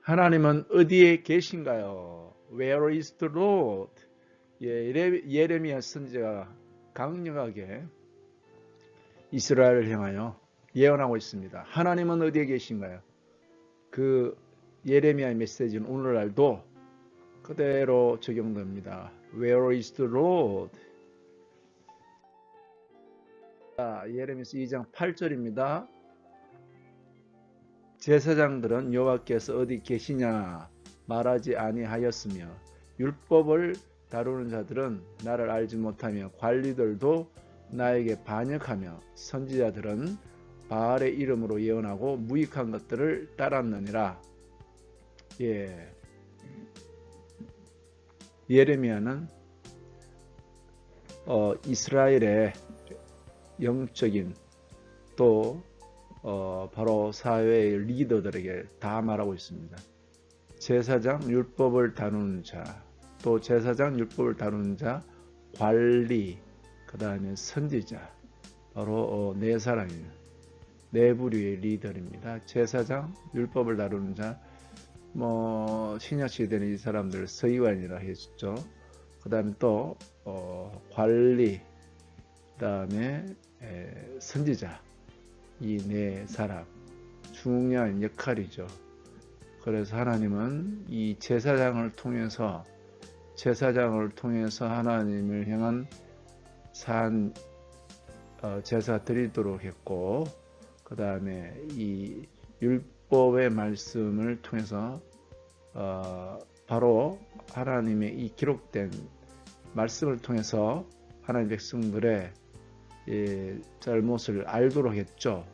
하나님은 어디에 계신가요? Where is the Lord? 예레미야 선지자가 강력하게 이스라엘을 향하여 예언하고 있습니다. 하나님은 어디에 계신가요? 그 예레미야의 메시지는 오늘날도 그대로 적용됩니다. Where is the Lord? 예레미야서 2장 8절입니다. 제사장들은 여호와께서 어디 계시냐 말하지 아니하였으며 율법을 다루는 자들은 나를 알지 못하며 관리들도 나에게 반역하며 선지자들은 바알의 이름으로 예언하고 무익한 것들을 따랐느니라. 예레미야는 이스라엘의 영적인 또 바로 사회의 리더들에게 다 말하고 있습니다. 제사장 율법을 다루는 자, 또 제사장 율법을 다루는 자, 관리, 그 다음에 선지자, 바로 네 사람입니다. 네 부류의 리더입니다. 제사장 율법을 다루는 자, 신약시대는 이 사람들 서기관이라 했죠. 그 다음에 또 관리, 그 다음에 선지자, 이 네 사람 중요한 역할이죠. 그래서 하나님은 이 제사장을 통해서 하나님을 향한 제사 드리도록 했고, 그 다음에 이 율법의 말씀을 통해서 바로 하나님의 이 기록된 말씀을 통해서 하나님 백성들의 잘못을 알도록 했죠.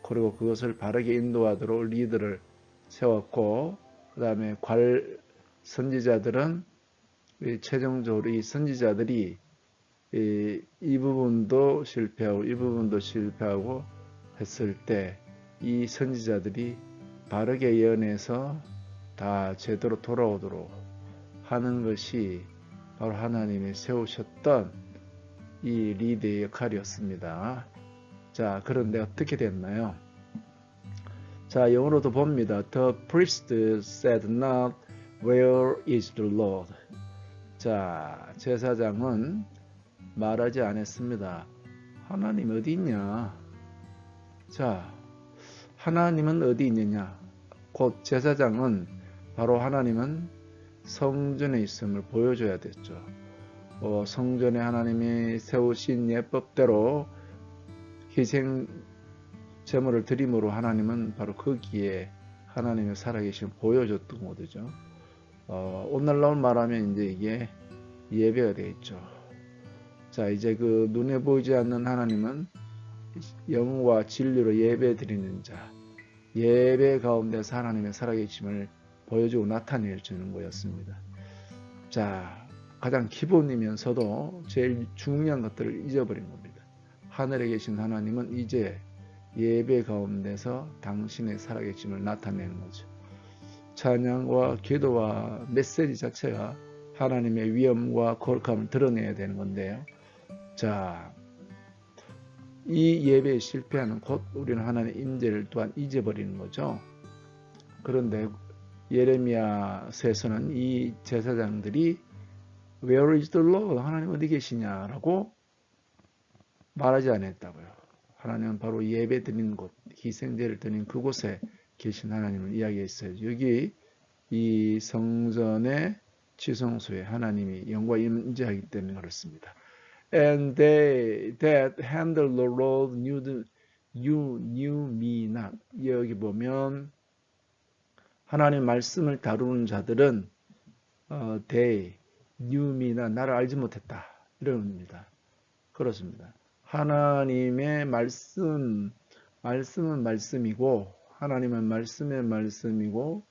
그리고 그것을 바르게 인도하도록 리더를 세웠고, 그 다음에 선지자들은 최종적으로 이 선지자들이 이 부분도 실패하고 이 부분도 실패하고 했을 때 이 선지자들이 바르게 예언해서 다 제대로 돌아오도록 하는 것이 바로 하나님이 세우셨던 이 리더의 역할이었습니다. 자, 그런데 어떻게 됐나요? 자, 영어로도 봅니다. The priest said not, Where is the Lord? 자, 제사장은 말하지 않았습니다. 하나님 어디 있냐? 자, 하나님은 어디 있느냐? 곧 제사장은 바로 하나님은 성전에 있음을 보여줘야 됐죠. 성전에 하나님이 세우신 예법대로 희생 제물을 드림으로 하나님은 바로 거기에 하나님의 살아계심을 보여줬던 거죠. 오늘날 말하면 이제 이게 예배가 되겠죠. 자, 이제 그 눈에 보이지 않는 하나님은 영과 진리로 예배 드리는 자, 예배 가운데서 하나님의 살아계심을 보여주고 나타내 주는 거였습니다. 자, 가장 기본이면서도 제일 중요한 것들을 잊어버린 겁니다. 하늘에 계신 하나님은 이제 예배 가운데서 당신의 살아계심을 나타내는 거죠. 찬양과 기도와 메시지 자체가 하나님의 위엄과 거룩함을 드러내야 되는 건데요. 자, 이 예배에 실패하는 곧 우리는 하나님의 임재를 또한 잊어버리는 거죠. 그런데 예레미야서에서는 이 제사장들이 Where is the Lord? 하나님 어디 계시냐라고 말하지 않았다고요. 하나님은 바로 예배 드리는 곳, 희생제를 드리는 그곳에 계신 하나님을 이야기했어요. 여기 이 성전의 지성소에 하나님이 영과 임재하기 때문에 그렇습니다. And they that handle the Lord knew me not. 여기 보면 하나님 말씀을 다루는 자들은 they knew me not. 나를 알지 못했다. 이런 의미입니다. 그렇습니다. 하나님의 말씀은 말씀이고 하나님은 말씀의 말씀이고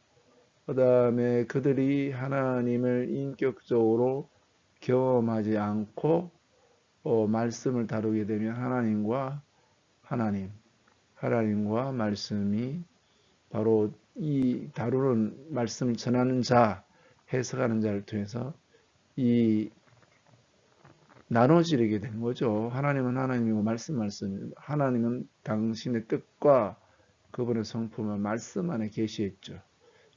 그 다음에 그들이 하나님을 인격적으로 경험하지 않고 말씀을 다루게 되면 하나님과 말씀이 바로 이 다루는 말씀을 전하는 자, 해석하는 자를 통해서 이 나눠지게 된 거죠. 하나님은 하나님이고 말씀. 하나님은 당신의 뜻과 그분의 성품을 말씀 안에 계시했죠.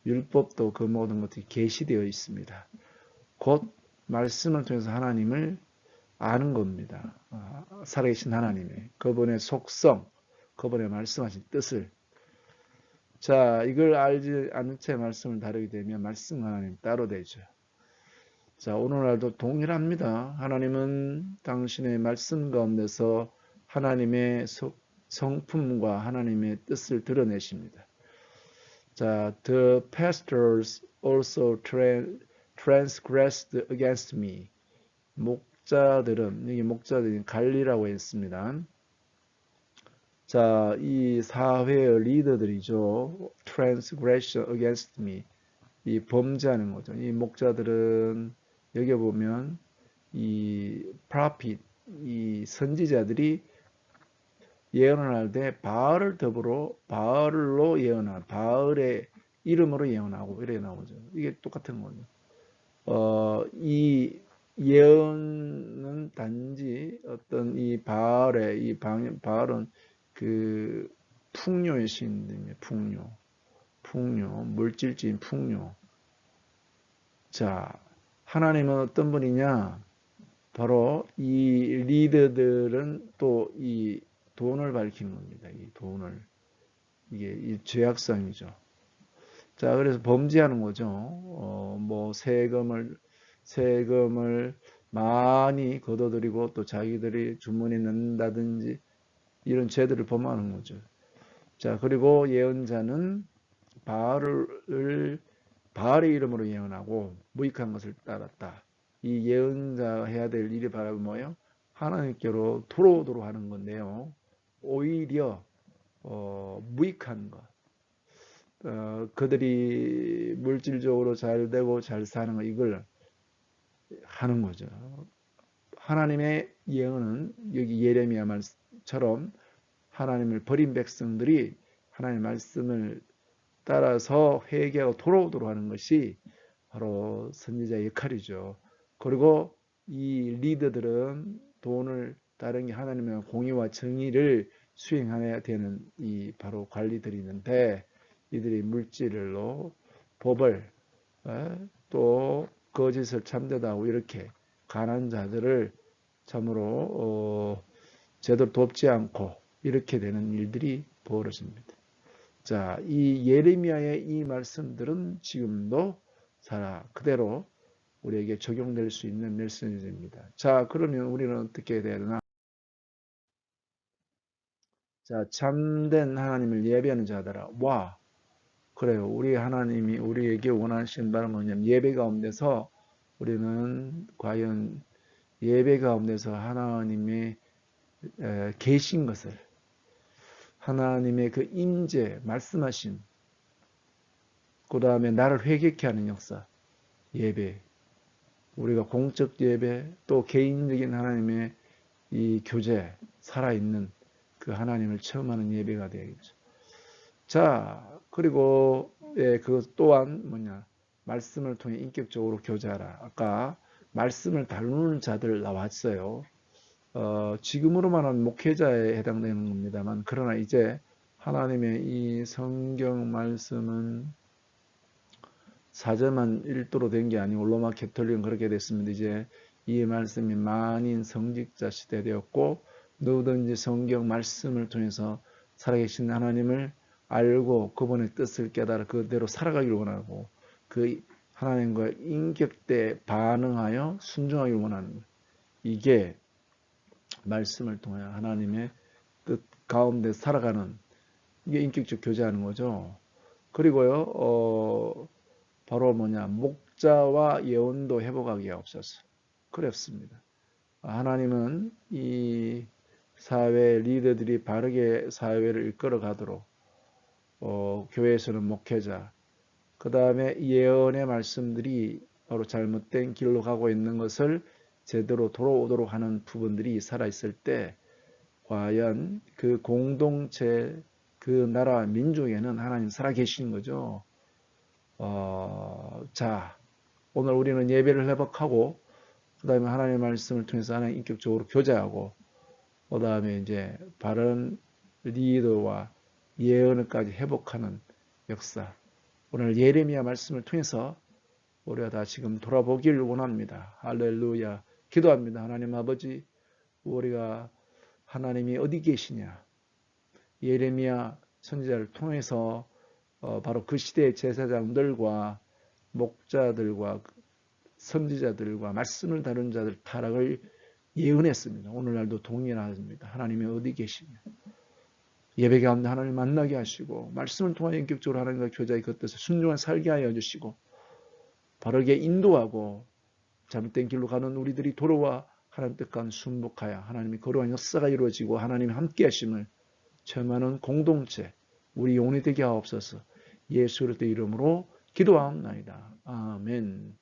율법도 그 모든 것들이 계시되어 있습니다. 곧 말씀을 통해서 하나님을 아는 겁니다. 살아계신 하나님의 그분의 속성, 그분의 말씀하신 뜻을. 자, 이걸 알지 않은 채 말씀을 다루게 되면 말씀 하나님 따로 되죠. 자, 오늘날도 동일합니다. 하나님은 당신의 말씀 가운데서 하나님의 성품과 하나님의 뜻을 드러내십니다. 자, the pastors also transgressed against me. 목자들은, 여기 목자들이 관리라고 했습니다. 자, 이 사회의 리더들이죠. transgression against me. 이 범죄하는 거죠. 이 목자들은 여기 보면 이 prophet, 이 선지자들이 예언을 할 때 바알을 더불어 바알로 예언하고 바알의 이름으로 예언하고 이래 나오죠. 이게 똑같은 거죠. 이 예언은 단지 어떤 이 바알의 이 바알은 그 풍요의 신입니다. 풍요, 물질주의인 풍요. 자, 하나님은 어떤 분이냐? 바로 이 리더들은 또 이 돈을 밝히는 겁니다. 이 돈을. 이게 이 죄악성이죠. 자, 그래서 범죄하는 거죠. 뭐 세금을 많이 걷어들이고 또 자기들이 주머니에 넣는다든지 이런 죄들을 범하는 거죠. 자, 그리고 예언자는 바알의 이름으로 예언하고 무익한 것을 따랐다. 이 예언자가 해야 될 일이 바로 뭐예요? 하나님께로 돌아오도록 하는 건데요. 오히려 무익한 것, 그들이 물질적으로 잘 되고 잘 사는 거 이걸 하는 거죠. 하나님의 예언은 여기 예레미야 말처럼 하나님을 버린 백성들이 하나님의 말씀을 따라서 회개하고 돌아오도록 하는 것이 바로 선지자의 역할이죠. 그리고 이 리더들은 돈을 다른 게 하나님의 공의와 정의를 수행해야 되는 이 바로 관리들이 있는데 이들이 물질로 법을 또 거짓을 참되다고 이렇게 가난한 자들을 참으로 제대로 돕지 않고 이렇게 되는 일들이 벌어집니다. 자, 이 예레미야의 이 말씀들은 지금도 그대로 우리에게 적용될 수 있는 메시지입니다. 자, 그러면 우리는 어떻게 해야 되나? 자, 참된 하나님을 예배하는 자들아. 와, 그래요. 우리 하나님이 우리에게 원하시는 바는 뭐냐면 예배 가운데서 우리는 과연 예배 가운데서 하나님의 계신 것을 하나님의 그 임재, 말씀하신 그 다음에 나를 회개케 하는 역사, 예배, 우리가 공적 예배, 또 개인적인 하나님의 이 교제, 살아있는 그 하나님을 체험하는 예배가 되겠죠. 자, 그리고 그것 또한 뭐냐, 말씀을 통해 인격적으로 교제하라. 아까 말씀을 다루는 자들 나왔어요. 지금으로 말하면 목회자에 해당되는 겁니다만, 그러나 이제 하나님의 이 성경 말씀은 사제만 일도로 된 게 아니고 로마 캐톨릭은 그렇게 됐습니다. 이제 이 말씀이 만인 성직자 시대 되었고 누구든지 성경 말씀을 통해서 살아계신 하나님을 알고 그분의 뜻을 깨달아 그대로 살아가기를 원하고 그 하나님과 인격대에 반응하여 순종하기를 원하는 거예요. 이게 말씀을 통해 하나님의 뜻 가운데 살아가는 이게 인격적 교제하는 거죠. 그리고요, 바로 뭐냐, 목자와 예언도 회복하기가 없어서 그랬습니다. 하나님은 이 사회 리더들이 바르게 사회를 이끌어 가도록 교회에서는 목회자, 그 다음에 예언의 말씀들이 바로 잘못된 길로 가고 있는 것을 제대로 돌아오도록 하는 부분들이 살아있을 때 과연 그 공동체, 그 나라 민족에는 하나님 살아계시는 거죠. 자, 오늘 우리는 예배를 회복하고 그 다음에 하나님의 말씀을 통해서 하나님 인격적으로 교제하고 그 다음에 이제 바른 리더와 예언을까지 회복하는 역사. 오늘 예레미야 말씀을 통해서 우리가 다 지금 돌아보기를 원합니다. 할렐루야. 기도합니다. 하나님 아버지, 우리가 하나님이 어디 계시냐? 예레미야 선지자를 통해서 바로 그 시대의 제사장들과 목자들과 선지자들과 말씀을 다룬 자들 타락을 예언했습니다. 오늘날도 동일합니다. 하나님이 어디 계시냐? 예배 가운데 하나님 만나게 하시고 말씀을 통하여 인격적으로 하나님과 교제의 겉에서 순종한 살게 하여 주시고 바르게 인도하고 잘못된 길로 가는 우리들이 돌아와 하나님 뜻과는 순복하여 하나님의 거룩한 역사가 이루어지고 하나님의 함께 하심을 체험하는 공동체 우리 영혼이 되게 하옵소서. 예수 그리스도의 이름으로 기도하옵나이다. 아멘.